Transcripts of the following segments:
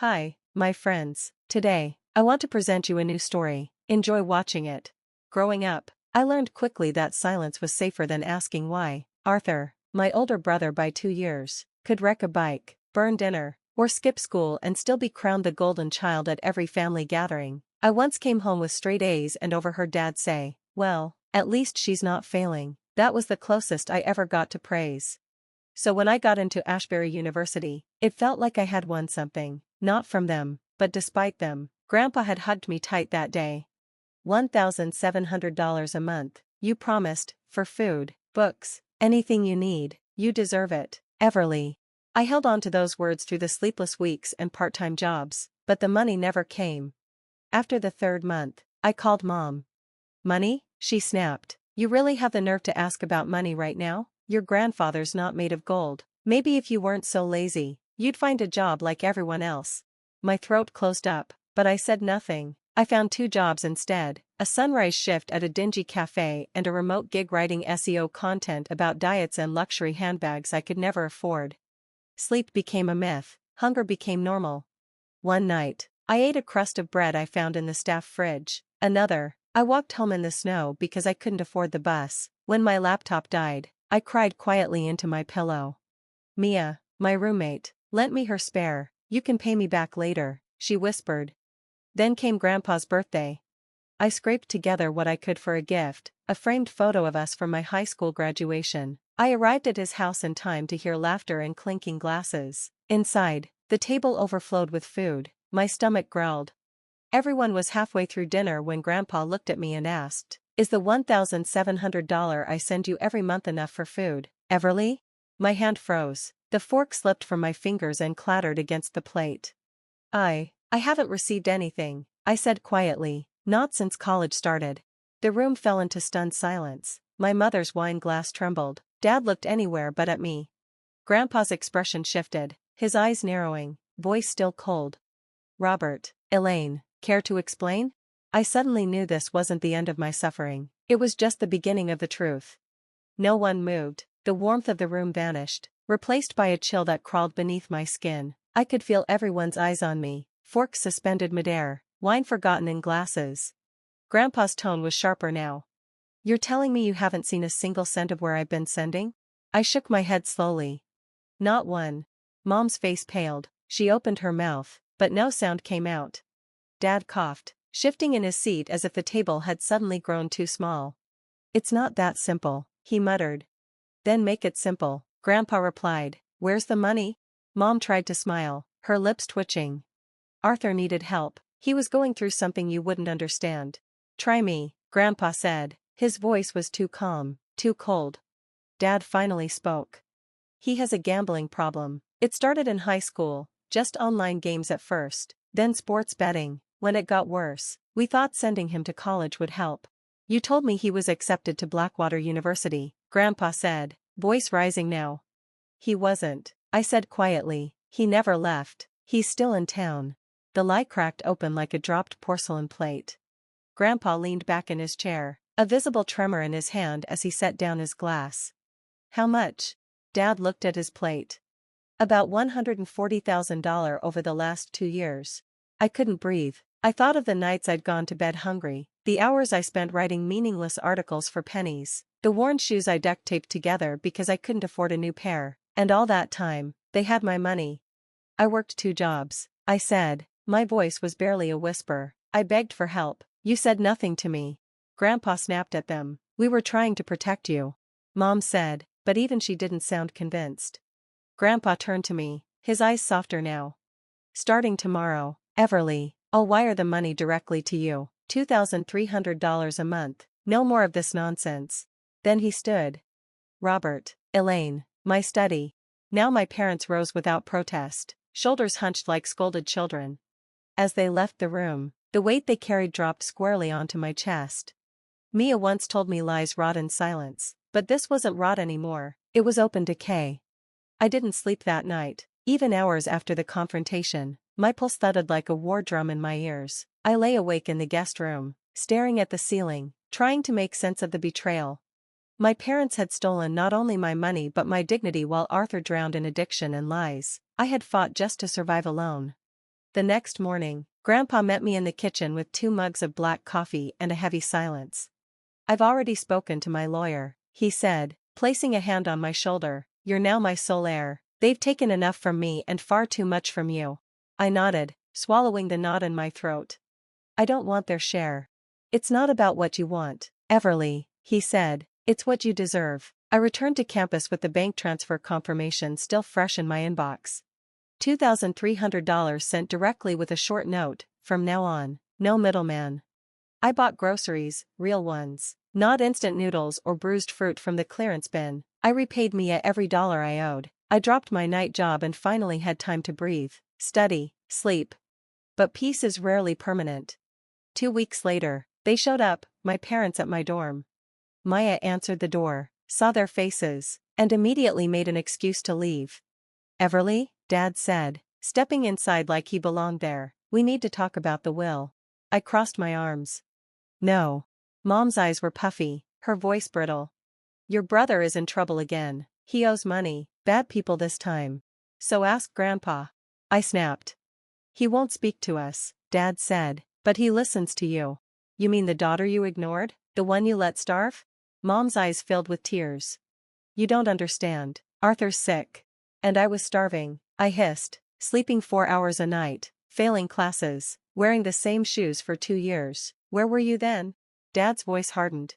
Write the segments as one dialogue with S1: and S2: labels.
S1: Hi, my friends. Today, I want to present you a new story. Enjoy watching it. Growing up, I learned quickly that silence was safer than asking why. Arthur, my older brother by 2 years, could wreck a bike, burn dinner, or skip school and still be crowned the golden child at every family gathering. I once came home with straight A's and overheard Dad say, "Well, at least she's not failing." That was the closest I ever got to praise. So when I got into Ashbury University, it felt like I had won something, not from them, but despite them. Grandpa had hugged me tight that day. $1,700 a month, you promised, for food, books, anything you need, you deserve it, Everly. I held on to those words through the sleepless weeks and part-time jobs, but the money never came. After the third month, I called Mom. "Money?" she snapped. "You really have the nerve to ask about money right now? Your grandfather's not made of gold. Maybe if you weren't so lazy, you'd find a job like everyone else." My throat closed up, but I said nothing. I found 2 jobs instead, a sunrise shift at a dingy cafe and a remote gig writing SEO content about diets and luxury handbags I could never afford. Sleep became a myth, hunger became normal. One night, I ate a crust of bread I found in the staff fridge. Another, I walked home in the snow because I couldn't afford the bus. When my laptop died, I cried quietly into my pillow. Mia, my roommate, lent me her spare. "You can pay me back later," she whispered. Then came Grandpa's birthday. I scraped together what I could for a gift, a framed photo of us from my high school graduation. I arrived at his house in time to hear laughter and clinking glasses. Inside, the table overflowed with food. My stomach growled. Everyone was halfway through dinner when Grandpa looked at me and asked, "Is the $1,700 I send you every month enough for food, Everly?" My hand froze. The fork slipped from my fingers and clattered against the plate. I haven't received anything," I said quietly, "not since college started." The room fell into stunned silence. My mother's wine glass trembled. Dad looked anywhere but at me. Grandpa's expression shifted, his eyes narrowing, voice still cold. "Robert, Elaine, care to explain?" I suddenly knew this wasn't the end of my suffering. It was just the beginning of the truth. No one moved. The warmth of the room vanished, replaced by a chill that crawled beneath my skin. I could feel everyone's eyes on me, forks suspended midair, wine forgotten in glasses. Grandpa's tone was sharper now. "You're telling me you haven't seen a single cent of where I've been sending?" I shook my head slowly. "Not one." Mom's face paled. She opened her mouth, but no sound came out. Dad coughed, shifting in his seat as if the table had suddenly grown too small. "It's not that simple," he muttered. "Then make it simple," Grandpa replied. "Where's the money?" Mom tried to smile, her lips twitching. "Arthur needed help. He was going through something you wouldn't understand." "Try me," Grandpa said. His voice was too calm, too cold. Dad finally spoke. "He has a gambling problem. It started in high school, just online games at first, then sports betting. When it got worse, we thought sending him to college would help." "You told me he was accepted to Blackwater University," Grandpa said, voice rising now. "He wasn't," I said quietly. "He never left. He's still in town." The lie cracked open like a dropped porcelain plate. Grandpa leaned back in his chair, a visible tremor in his hand as he set down his glass. "How much?" Dad looked at his plate. "About $140,000 over the last 2 years. I couldn't breathe. I thought of the nights I'd gone to bed hungry, the hours I spent writing meaningless articles for pennies, the worn shoes I duct taped together because I couldn't afford a new pair, and all that time, they had my money. "I worked 2 jobs," I said. My voice was barely a whisper. "I begged for help. You said nothing to me." Grandpa snapped at them. "We were trying to protect you," Mom said, but even she didn't sound convinced. Grandpa turned to me, his eyes softer now. "Starting tomorrow, Everly, I'll wire the money directly to you, $2,300 a month, no more of this nonsense." Then he stood. "Robert, Elaine, my study." Now my parents rose without protest, shoulders hunched like scolded children. As they left the room, the weight they carried dropped squarely onto my chest. Mia once told me lies rot in silence, but this wasn't rot anymore, it was open decay. I didn't sleep that night, even hours after the confrontation. My pulse thudded like a war drum in my ears. I lay awake in the guest room, staring at the ceiling, trying to make sense of the betrayal. My parents had stolen not only my money but my dignity while Arthur drowned in addiction and lies. I had fought just to survive alone. The next morning, Grandpa met me in the kitchen with 2 mugs of black coffee and a heavy silence. "I've already spoken to my lawyer," he said, placing a hand on my shoulder. "You're now my sole heir. They've taken enough from me and far too much from you." I nodded, swallowing the knot in my throat. "I don't want their share." "It's not about what you want, Everly," he said, "it's what you deserve." I returned to campus with the bank transfer confirmation still fresh in my inbox. $2,300 sent directly with a short note: "From now on, no middleman." I bought groceries, real ones, not instant noodles or bruised fruit from the clearance bin. I repaid Mia every dollar I owed. I dropped my night job and finally had time to breathe, study, sleep. But peace is rarely permanent. 2 weeks later, they showed up, my parents at my dorm. Maya answered the door, saw their faces, and immediately made an excuse to leave. "Everly," Dad said, stepping inside like he belonged there, "we need to talk about the will." I crossed my arms. "No." Mom's eyes were puffy, her voice brittle. "Your brother is in trouble again. He owes money, bad people this time. So ask Grandpa." I snapped. "He won't speak to us," Dad said, "but he listens to you." "You mean the daughter you ignored? The one you let starve?" Mom's eyes filled with tears. "You don't understand. Arthur's sick. And I was starving," I hissed, "sleeping 4 hours a night, failing classes, wearing the same shoes for 2 years. Where were you then?" Dad's voice hardened.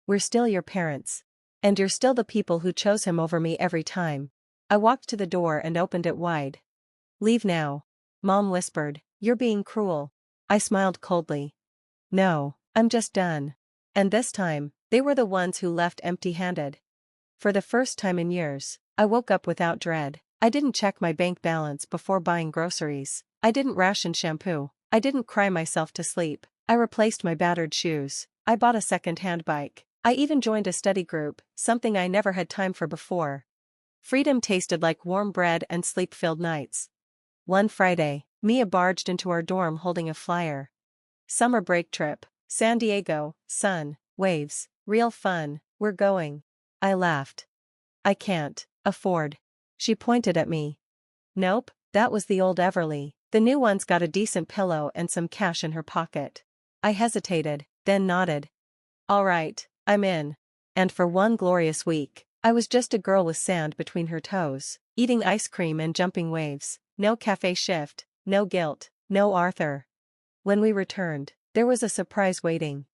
S1: "We're still your parents. And you're still the people who chose him over me every time." I walked to the door and opened it wide. "Leave now." Mom whispered, "You're being cruel." I smiled coldly. "No, I'm just done." And this time, they were the ones who left empty-handed. For the first time in years, I woke up without dread. I didn't check my bank balance before buying groceries. I didn't ration shampoo. I didn't cry myself to sleep. I replaced my battered shoes. I bought a second-hand bike. I even joined a study group, something I never had time for before. Freedom tasted like warm bread and sleep-filled nights. One Friday, Mia barged into our dorm holding a flyer. "Summer break trip, San Diego, sun, waves, real fun, we're going." I laughed. "I can't afford." She pointed at me. "Nope, that was the old Everly. The new one's got a decent pillow and some cash in her pocket." I hesitated, then nodded. "All right, I'm in." And for one glorious week, I was just a girl with sand between her toes, eating ice cream and jumping waves. No cafe shift, no guilt, no Arthur. When we returned, there was a surprise waiting.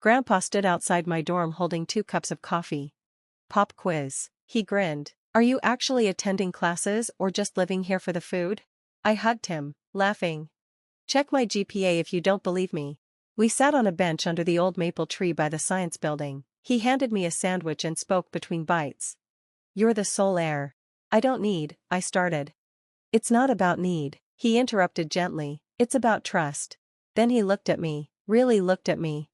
S1: Grandpa stood outside my dorm holding 2 cups of coffee. "Pop quiz." He grinned. "Are you actually attending classes or just living here for the food?" I hugged him, laughing. "Check my GPA if you don't believe me." We sat on a bench under the old maple tree by the science building. He handed me a sandwich and spoke between bites. "You're the sole heir." "I don't need," I started. "It's not about need," he interrupted gently, "it's about trust." Then he looked at me, really looked at me.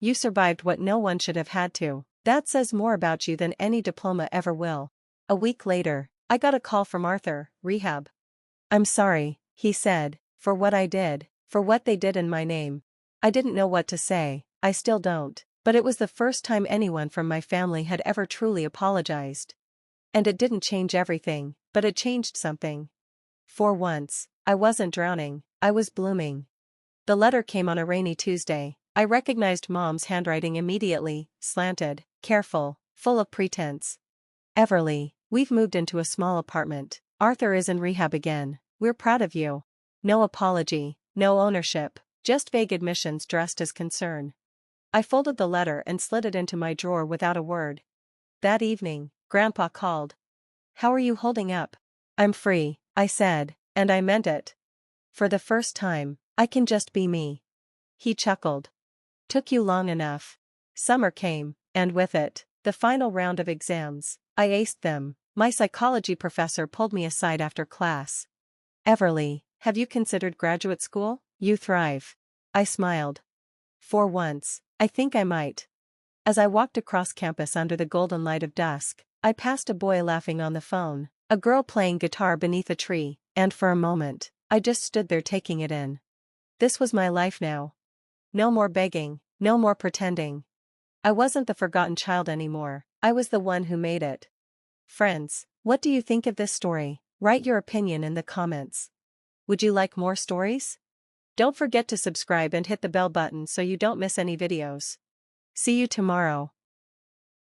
S1: "You survived what no one should have had to. That says more about you than any diploma ever will." A week later, I got a call from Arthur, rehab. "I'm sorry," he said, "for what I did, for what they did in my name." I didn't know what to say, I still don't, but it was the first time anyone from my family had ever truly apologized. And it didn't change everything, but it changed something. For once, I wasn't drowning, I was blooming. The letter came on a rainy Tuesday. I recognized Mom's handwriting immediately, slanted, careful, full of pretense. "Everly, we've moved into a small apartment. Arthur is in rehab again. We're proud of you." No apology, no ownership, just vague admissions dressed as concern. I folded the letter and slid it into my drawer without a word. That evening, Grandpa called. "How are you holding up?" "I'm free," I said, and I meant it. "For the first time, I can just be me." He chuckled. "Took you long enough." Summer came, and with it, the final round of exams. I aced them. My psychology professor pulled me aside after class. "Everly, have you considered graduate school? You thrive." I smiled. "For once, I think I might." As I walked across campus under the golden light of dusk, I passed a boy laughing on the phone, a girl playing guitar beneath a tree, and for a moment, I just stood there taking it in. This was my life now. No more begging, no more pretending. I wasn't the forgotten child anymore, I was the one who made it. Friends, what do you think of this story? Write your opinion in the comments. Would you like more stories? Don't forget to subscribe and hit the bell button so you don't miss any videos. See you tomorrow.